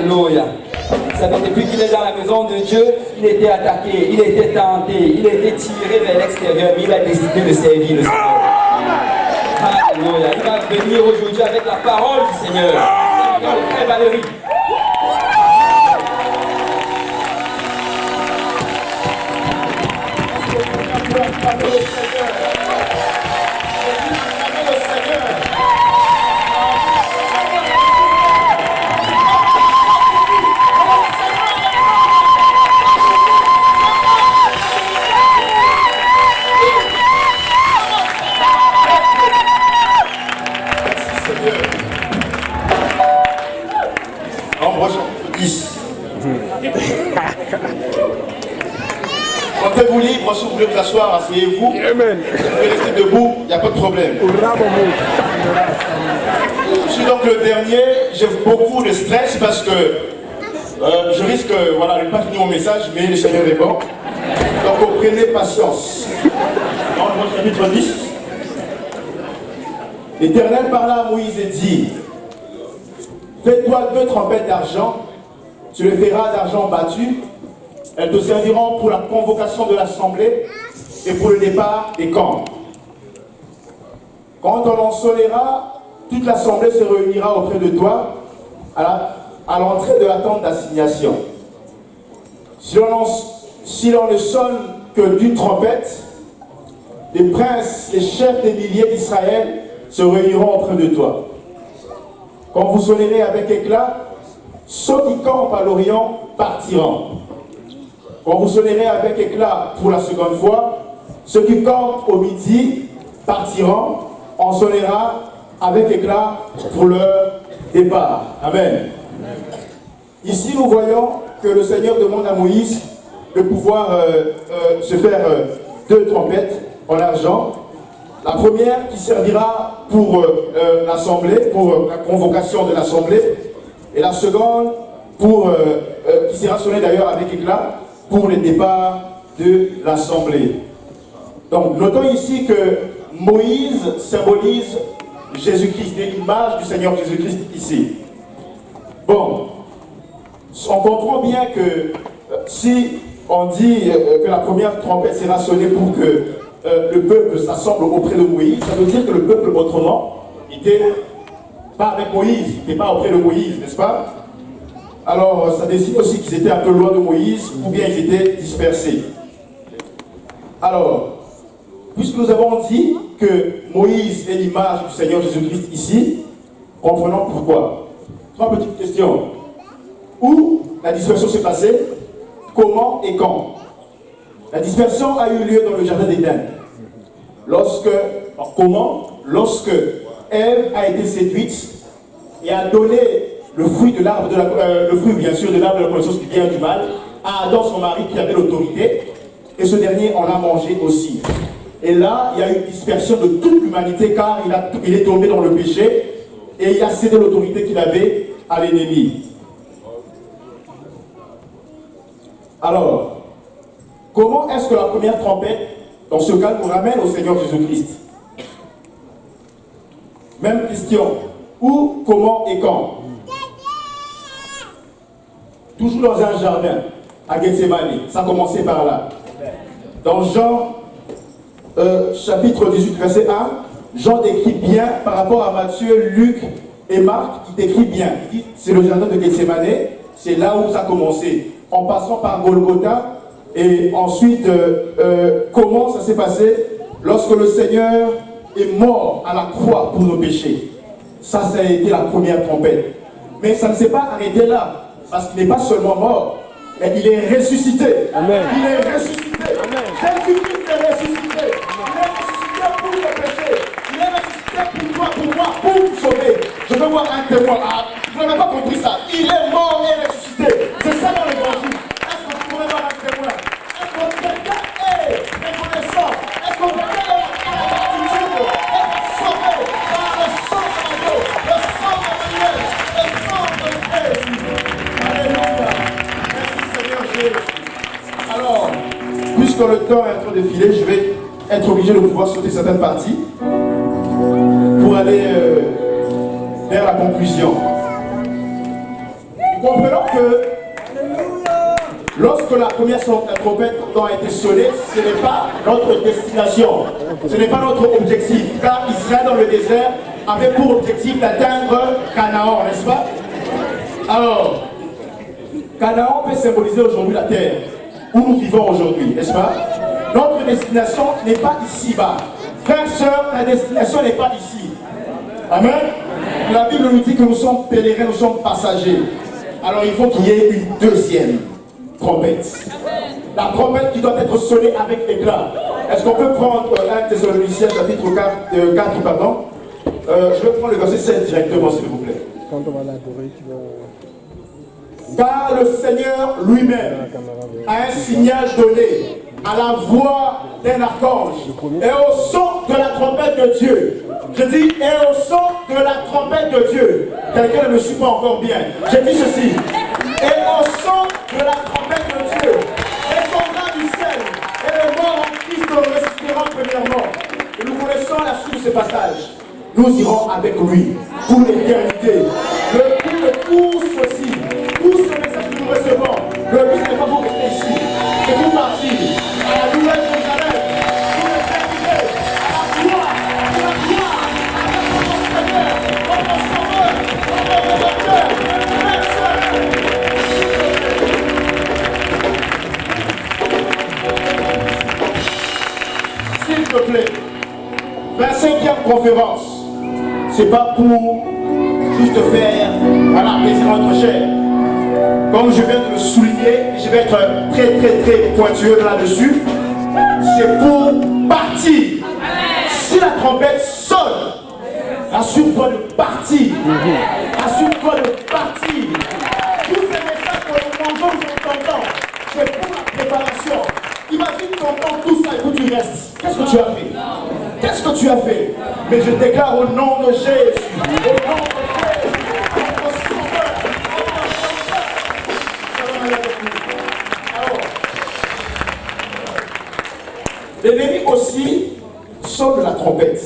Alléluia. Vous savez, depuis qu'il est dans la maison de Dieu, il était attaqué, il était tenté, il était tiré vers l'extérieur, mais il a décidé de servir le Seigneur. Alléluia. Il va venir aujourd'hui avec la parole du Seigneur. Frère Valérie. Sentez-vous libre, si vous voulez vous asseoir, asseyez-vous. Vous pouvez rester debout, il n'y a pas de problème. Je suis donc le dernier, j'ai beaucoup de stress parce que je risque voilà, de ne pas finir mon message, mais le Seigneur est bon. Donc prenez patience. Dans le chapitre 10, l'Éternel parla à Moïse et dit: fais-toi 2 trompettes d'argent, tu les feras d'argent battu. Elles te serviront pour la convocation de l'assemblée et pour le départ des camps. Quand on en sonnera, toute l'assemblée se réunira auprès de toi à l'entrée de la tente d'assignation. Si l'on ne sonne que d'une trompette, les princes, les chefs des milliers d'Israël se réuniront auprès de toi. Quand vous sonnerez avec éclat, ceux qui campent à l'Orient partiront. Quand vous sonnerez avec éclat pour la seconde fois, ceux qui campent au midi partiront. On sonnera avec éclat pour leur départ. Amen. Ici, nous voyons que le Seigneur demande à Moïse de pouvoir se faire 2 trompettes en argent. La première qui servira pour l'assemblée, pour la convocation de l'assemblée, et la seconde pour, qui sera sonnée d'ailleurs avec éclat, pour le départ de l'assemblée. Donc, notons ici que Moïse symbolise Jésus-Christ, l'image du Seigneur Jésus-Christ ici. Bon, on comprend bien que si on dit que la première trompette sera sonnée pour que le peuple s'assemble auprès de Moïse, ça veut dire que le peuple autrement n'était pas avec Moïse, n'était pas auprès de Moïse, n'est-ce pas? Alors, ça décide aussi qu'ils étaient un peu loin de Moïse, ou bien ils étaient dispersés. Alors, puisque nous avons dit que Moïse est l'image du Seigneur Jésus-Christ ici, comprenons pourquoi. 3 petites questions. Où la dispersion s'est passée? Comment et quand? La dispersion a eu lieu dans le jardin d'Éden. Comment? Lorsque Ève a été séduite et a donné le fruit de l'arbre le fruit bien sûr de l'arbre de la connaissance du bien et du mal à Adam, son mari, qui avait l'autorité, et ce dernier en a mangé aussi. Et là, il y a eu une dispersion de toute l'humanité car il est tombé dans le péché et il a cédé l'autorité qu'il avait à l'ennemi. Alors, comment est-ce que la première trompette, dans ce cas, nous ramène au Seigneur Jésus-Christ? Même question. Où, comment et quand? Toujours dans un jardin, à Gethsémani. Ça a commencé par là. Dans Jean, chapitre 18, verset 1, Jean décrit bien, par rapport à Matthieu, Luc et Marc, il décrit bien. Il dit, c'est le jardin de Gethsémani, c'est là où ça a commencé. En passant par Golgotha, et ensuite, comment ça s'est passé lorsque le Seigneur est mort à la croix pour nos péchés. Ça a été la première trompette. Mais ça ne s'est pas arrêté là. Parce qu'il n'est pas seulement mort, mais il est ressuscité. Amen. Il est ressuscité. Jésus-Christ est ressuscité. Il est ressuscité pour nos péchés. Il est ressuscité pour toi, pour nous sauver. Je veux voir un témoin. Ah, je n'avais pas compris ça. Il est mort et ressuscité. C'est ça dans l'évangile. Est-ce que vous pouvez voir un témoin? Est-ce que quelqu'un est reconnaissant? Est-ce que quelqu'un a la gratitude? Est sauvé par le sang de l'agneau, le sang d'Emmanuel, le sang de Christ? Alléluia. Merci Seigneur Jésus. Alors, puisque le temps est en train de filer, je vais être obligé de pouvoir sauter certaines parties pour aller vers la conclusion. Nous comprenons que lorsque la première trompette a été sonnée, ce n'est pas notre destination, ce n'est pas notre objectif, car Israël dans le désert avait pour objectif d'atteindre Canaan, n'est-ce pas? Alors, Canaan peut symboliser aujourd'hui la terre où nous vivons aujourd'hui, n'est-ce pas? Notre destination n'est pas ici-bas. Frères, sœurs, ta destination n'est pas ici. Amen. La Bible nous dit que nous sommes pèlerins, nous sommes passagers. Alors il faut qu'il y ait une deuxième trompette. La trompette qui doit être sonnée avec éclat. Est-ce qu'on peut prendre 1 Thessaloniciens chapitre 4 pardon. Je vais prendre le verset 7 directement, s'il vous plaît. Quand on va l'adorer, tu vas... Car le Seigneur lui-même a un signal donné à la voix d'un archange et au son de la trompette de Dieu. Je dis, et au son de la trompette de Dieu. Quelqu'un ne me suit pas encore bien. J'ai dit ceci. Et au son de la trompette de Dieu, descendra du ciel et le mort en Christ ressuscitera premièrement. Et nous connaissons la suite de ce passage. Nous irons avec lui pour l'éternité. Le but de tous ceci, tous ces messages que nous recevons, le but n'est pas pour rester ici, c'est pour partir à la nouvelle Jérusalem, pour l'éternité, à la gloire, à notre Sauveur, notre Rédempteur, s'il te plaît, 25e conférence. C'est pas pour juste faire, voilà, plaisir à notre chair. Comme je viens de le souligner, je vais être très pointueux là-dessus. C'est pour partir. Si la trompette sonne, assure-toi de partir. Assure-toi de partir. Tous ces messages que nous entendons, c'est pour la préparation. Imagine tu entends tout ça et que tu restes. Qu'est-ce que tu as fait? Qu'est-ce que tu as fait? Mais je déclare au nom de Jésus, au nom de Jésus, notre Sauveur, alors, l'ennemi aussi sonne la trompette.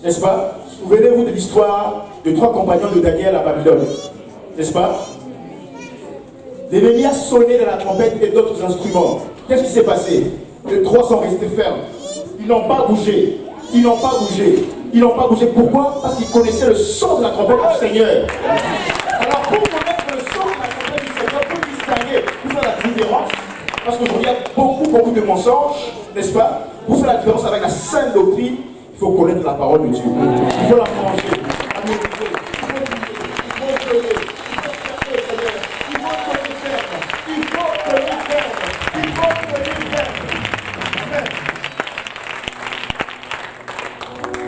N'est-ce pas? Souvenez-vous de l'histoire de 3 compagnons de Daniel à Babylone. N'est-ce pas? L'ennemi a sonné de la trompette et d'autres instruments. Qu'est-ce qui s'est passé? Les 3 sont restés fermes. Ils n'ont pas bougé. Ils n'ont pas bougé. Ils n'ont pas bougé. Pourquoi? Parce qu'ils connaissaient le son de la trompette du Seigneur. Alors pour connaître le son de la trompette du Seigneur, pour distinguer, pour faire la différence, parce qu'aujourd'hui il y a beaucoup de mensonges, n'est-ce pas? Pour faire la différence avec la sainte doctrine, il faut connaître la parole de Dieu. Il faut la manger.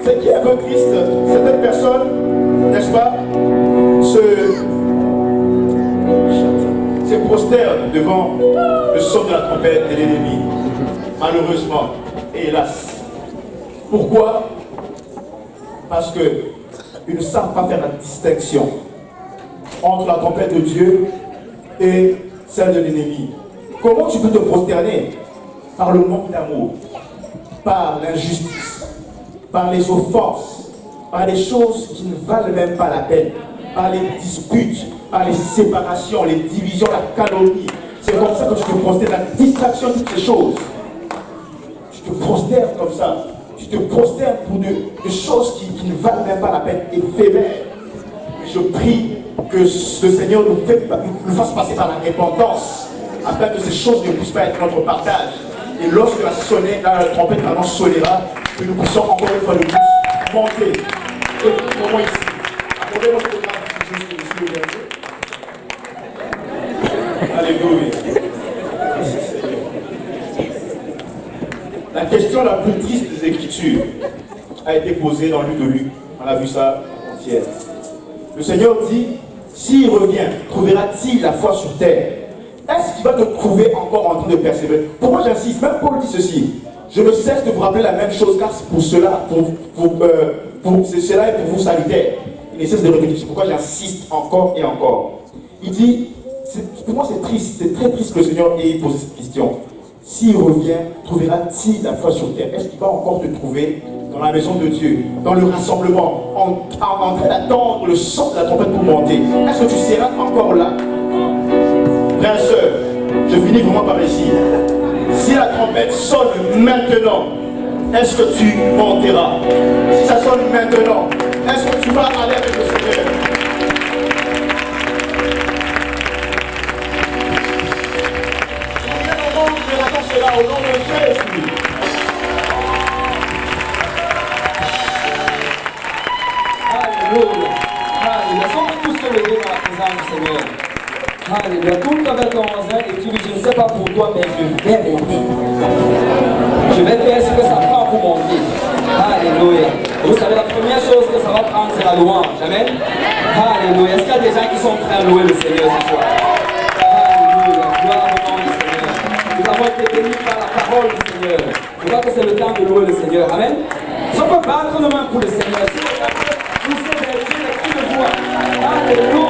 Ce qui est un peu triste, certaines personnes, n'est-ce pas, se prosternent devant le son de la trompette de l'ennemi, malheureusement, et hélas. Pourquoi? Parce qu'ils ne savent pas faire la distinction entre la trompette de Dieu et celle de l'ennemi. Comment tu peux te prosterner? Par le manque d'amour, par l'injustice, par les offenses, par les choses qui ne valent même pas la peine, par les disputes, par les séparations, les divisions, la calomnie. C'est comme ça que tu te prosternes, la distraction de toutes ces choses. Tu te prosternes comme ça. Tu te prosternes pour des choses qui ne valent même pas la peine, éphémères. Je prie que le Seigneur nous fasse passer par la repentance, afin que ces choses ne puissent pas être notre partage. Et lorsque la trompette annonce sonnera, que nous puissions encore une fois de plus monter. Et comment ici? Attendez votre Alléluia. La question la plus triste des Écritures a été posée dans le livre de Luc. On a vu ça hier. Le Seigneur dit, s'il revient, trouvera-t-il la foi sur terre? Est-ce qu'il va te trouver encore en train de persévérer? Pourquoi j'insiste? Même Paul dit ceci. Je ne cesse de vous rappeler la même chose, car pour cela, cela est pour vous salutaire. Il ne cesse de répéter. C'est pourquoi j'insiste encore et encore. Il dit, pour moi c'est triste, c'est très triste que le Seigneur ait posé cette question. s'il revient, trouvera-t-il la foi sur terre? Est-ce qu'il va encore te trouver dans la maison de Dieu, dans le rassemblement, en train d'attendre le son de la trompette pour monter? Est-ce que tu seras encore là? Frères et sœurs, je finis vraiment par ici. Si la trompette sonne maintenant, est-ce que tu monteras? Si ça sonne maintenant, est-ce que tu vas aller avec le Seigneur? Au nom de Jésus. Alléluia. Alléluia. Sommes tous se lever dans la présence du Seigneur. Alléluia. Tout avec ton voisin et tu dis, je ne sais pas pour toi, mais je vais monter. Je vais faire ce que ça prend pour monter. Alléluia. Vous savez, la première chose que ça va prendre, c'est la louange. Amen. Alléluia. Est-ce qu'il y a des gens qui sont prêts à louer le Seigneur ce soir? Alléluia. Gloire au nom du Seigneur. Nous avons été bénis par la parole du Seigneur. Je crois que c'est le temps de louer le Seigneur. Amen. Si on peut battre nos mains pour le Seigneur, si on peut pousser les yeux, les cris de voix. Alléluia.